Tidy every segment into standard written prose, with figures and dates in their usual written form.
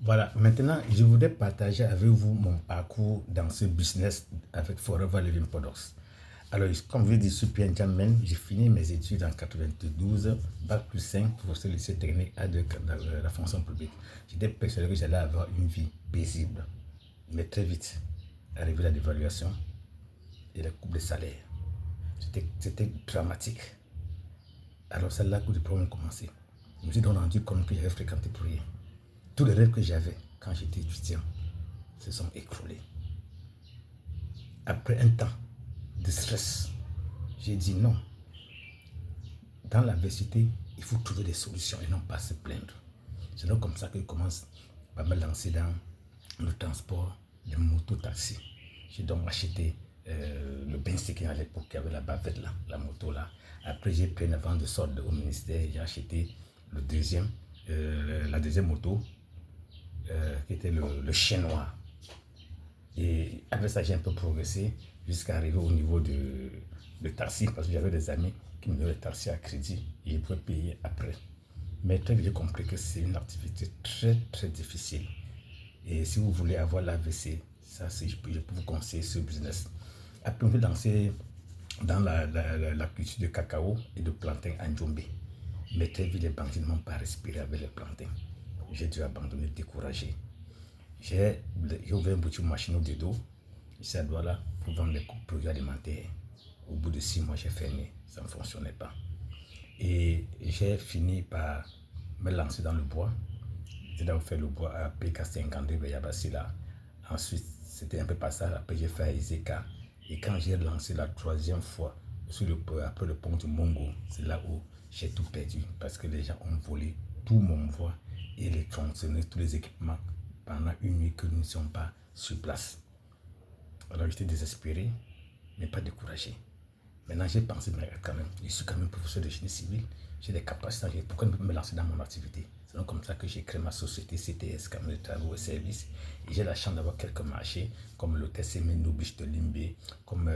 Voilà, maintenant, je voudrais partager avec vous mon parcours dans ce business avec Forever Living Products. Alors, comme je l'ai dit, je suis Pierre Jamen, j'ai fini mes études en 92, Bac plus 5, professeur de lycée technique à dans la fonction publique. J'étais persuadé que j'allais avoir une vie paisible, mais très vite, arrivé la dévaluation et la coupe de salaire. C'était dramatique. Alors, c'est là que les problèmes ont commencé. Je me suis donc rendu compte que j'avais fréquenté pour rien. Tous les rêves que j'avais quand j'étais étudiant se sont écroulés. Après un temps de stress, j'ai dit non. Dans l'adversité, il faut trouver des solutions et non pas se plaindre. C'est donc comme ça que je commence à me lancer dans le transport des motos-taxis. J'ai donc acheté le Benz à l'époque, qui avait la bavette là, la moto là. Après, j'ai pris une vente de solde au ministère, j'ai acheté la deuxième moto, qui était le chien noir. Et après ça, j'ai un peu progressé jusqu'à arriver au niveau de taxi, parce que j'avais des amis qui me donnaient le taxi à crédit et je pouvais payer après. Mais très vite, j'ai compris que c'est une activité très très difficile. Et si vous voulez avoir l'AVC, ça, je peux vous conseiller ce business. Après, on peut lancer dans la culture de cacao et de plantain en Djombe. Mais très vite, les bandits ne m'ont pas respiré avec les plantains. J'ai dû abandonner, découragé. J'ai ouvert une boutique machine au dedo, ici à Douala, pour vendre les produits alimentaires. Au bout de 6 mois, j'ai fermé, ça ne fonctionnait pas. Et j'ai fini par me lancer dans le bois. J'ai d'abord fait le bois à PK52 de Yabasila. Ensuite, c'était un peu passage. Après, j'ai fait à Izeka. Et quand j'ai lancé la 3e fois, après le pont du Mongo, c'est là où j'ai tout perdu. Parce que les gens ont volé tout mon bois et les tronçonné, tous les équipements pendant une nuit que nous ne sommes pas sur place. Alors j'étais désespéré, mais pas découragé. Maintenant j'ai pensé, mais quand même, je suis quand même professeur de génie civil, j'ai des capacités, pourquoi ne pas me lancer dans mon activité? C'est donc comme ça que j'ai créé ma société CTS, Cameroun de Travaux et Services. Et j'ai la chance d'avoir quelques marchés, comme le TCM Nobiche de Limbé, comme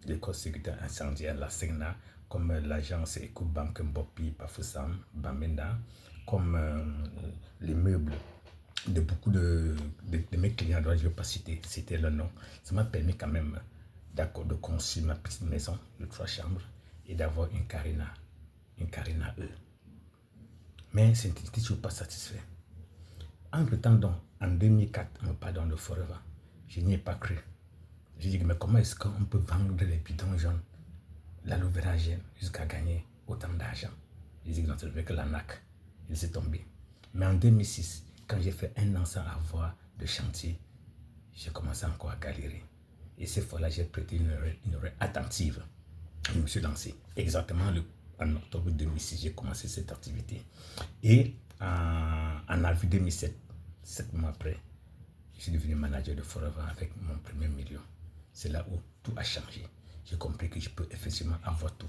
l'école sécurité incendiaire, la SEGNA, comme l'agence EcoBank Mbopi, Bafoussam, Bamenda, comme les meubles de beaucoup de mes clients, je ne vais pas citer le nom. Ça m'a permis quand même de construire ma petite maison de 3 chambres et d'avoir une carina E. Mais je n'étais toujours pas satisfait. Entre temps, donc, en 2004, on me parle dans le Forever. Je n'y ai pas cru. J'ai dit, mais comment est-ce qu'on peut vendre les bidons jaunes, l'aloe vera gel, jusqu'à gagner autant d'argent? J'ai dit que non, ce n'est que l'arnaque. Il s'est tombé. Mais en 2006, quand j'ai fait un an sans avoir de chantier, j'ai commencé encore à galérer. Et cette fois-là, j'ai prêté une oreille attentive. Je me suis lancé. Exactement en octobre 2006, j'ai commencé cette activité. Et en avril 2007, 7 mois après, je suis devenu manager de Forever avec mon premier million. C'est là où tout a changé. J'ai compris que je peux effectivement avoir tout.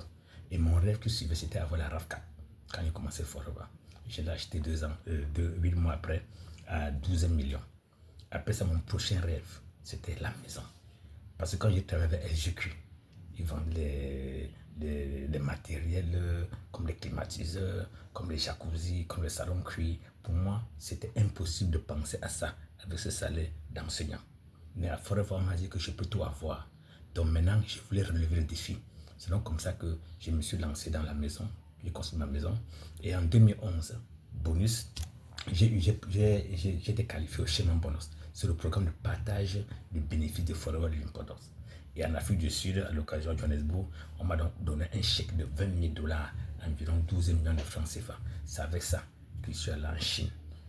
Et mon rêve qui suivait, c'était avoir la RAV4 quand j'ai commencé Forever. Je l'ai acheté 8 mois après à 12 millions. Après ça, mon prochain rêve, c'était la maison. Parce que quand j'ai travaillé avec LGQ, ils vendent les matériels comme les climatiseurs, comme les jacuzzi, comme les salons cuits. Pour moi, c'était impossible de penser à ça avec ce salaire d'enseignant. Mais à Forever, on m'a dit que je peux tout avoir. Donc maintenant, je voulais relever le défi. C'est donc comme ça que je me suis lancé dans la maison. J'ai construit ma maison. Et en 2011, bonus, j'ai été qualifié au Chemin Bonus. C'est le programme de partage du bénéfice de Forever Living Products. Et en Afrique du Sud, à l'occasion de Johannesburg, on m'a donc donné un chèque de 20 000 $, environ 12 millions de francs CFA. C'est avec ça que je suis allé en Chine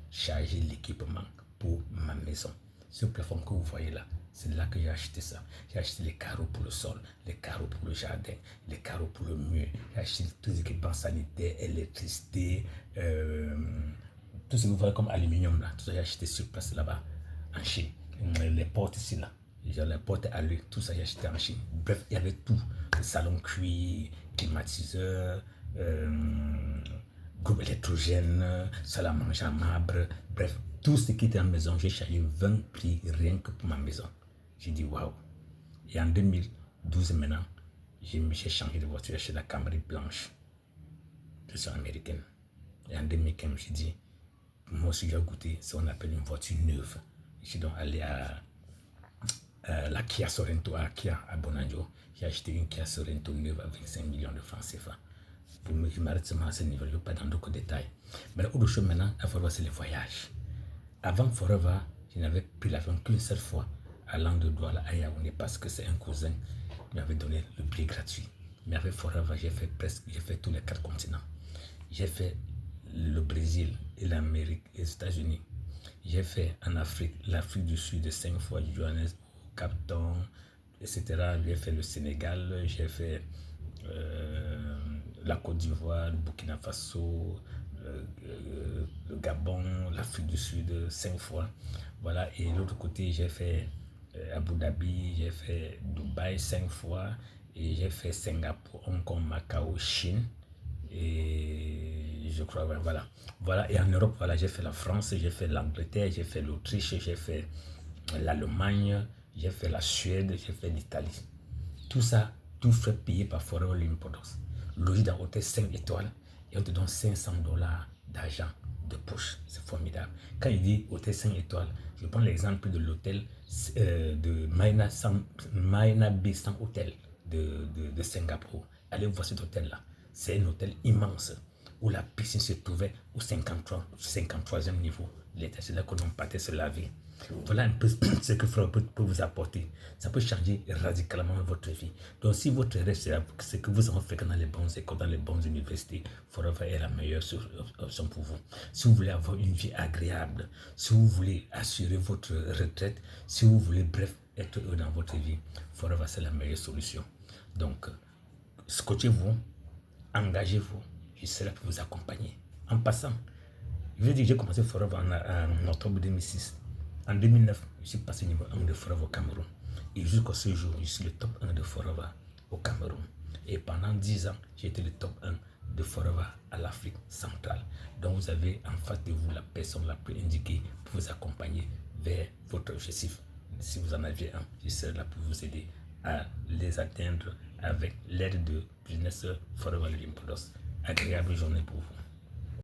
charger l'équipement pour ma maison. Ce plafond que vous voyez là, c'est là que j'ai acheté ça. J'ai acheté les carreaux pour le sol, les carreaux pour le jardin, les carreaux pour le mur. J'ai acheté tous les équipements sanitaires, électricité, tout ce que vous voyez comme aluminium là. Tout ça, j'ai acheté sur place là-bas en Chine. Les portes ici là. J'ai les portes à lui, tout ça j'ai acheté en Chine. Bref, il y avait tout. Le salon cuit, climatiseur, groupe électrogène, salle à manger à marbre. Bref, tout ce qui était en maison, j'ai chargé 20 prix rien que pour ma maison. J'ai dit waouh. Et en 2012 maintenant, j'ai changé de voiture chez la Camry blanche. Je suis américaine. Et en 2015, j'ai dit, moi aussi j'ai goûté ce qu'on appelle une voiture neuve. Je suis donc allé à la Kia Sorento à Kia à Bonanjo. J'ai acheté une Kia Sorento neuve à 25 millions de francs CFA. Je m'arrête seulement à ce niveau, je ne vais pas dans d'autres détails. Mais autre chose maintenant, à Forever, c'est les voyages. Avant Forever, je n'avais pris l'avion qu'une seule fois allant de Douala à Yaoundé parce que c'est un cousin qui m'avait donné le billet gratuit. Mais avec Forever, j'ai fait tous les 4 continents. J'ai fait le Brésil et l'Amérique et les États-Unis. J'ai fait en Afrique, l'Afrique du Sud 5 fois, Johannesburg, Cap-Town, etc. J'ai fait le Sénégal, j'ai fait la Côte d'Ivoire, le Burkina Faso, le Gabon, l'Afrique du Sud 5 fois. Voilà, et de l'autre côté, j'ai fait Abu Dhabi, j'ai fait Dubaï 5 fois, et j'ai fait Singapour, Hong Kong, Macao, Chine, et je crois, voilà. Voilà, et en Europe, voilà, j'ai fait la France, j'ai fait l'Angleterre, j'ai fait l'Autriche, j'ai fait l'Allemagne, j'ai fait la Suède, j'ai fait l'Italie. Tout ça, tout fait payer par Forever Living Products. Logis dans hôtel 5 étoiles et on te donne $500 d'argent de poche. C'est formidable. Quand il dit hôtel 5 étoiles, je prends l'exemple de l'hôtel de Marina Bay Sands Hotel de Singapour. Allez voir cet hôtel-là. C'est un hôtel immense où la piscine se trouvait au 53e niveau. C'est là qu'on partait se laver. Voilà un peu ce que Forever peut vous apporter. Ça peut changer radicalement votre vie. Donc, si votre rêve, c'est ce que vous avez fait dans les bonnes écoles, dans les bonnes universités, Forever est la meilleure option pour vous. Si vous voulez avoir une vie agréable, si vous voulez assurer votre retraite, si vous voulez, bref, être heureux dans votre vie, Forever, c'est la meilleure solution. Donc, scotchez-vous, engagez-vous. Je serai là pour vous accompagner. En passant, je veux dire que j'ai commencé Forever en octobre 2006. En 2009, je suis passé niveau 1 de Forever au Cameroun. Et jusqu'à ce jour, je suis le top 1 de Forever au Cameroun. Et pendant 10 ans, j'ai été le top 1 de Forever à l'Afrique centrale. Donc vous avez en face de vous la personne la plus indiquée pour vous accompagner vers votre objectif. Si vous en aviez un, je serai là pour vous aider à les atteindre avec l'aide de Business Forever Living Products. Agréable journée pour vous.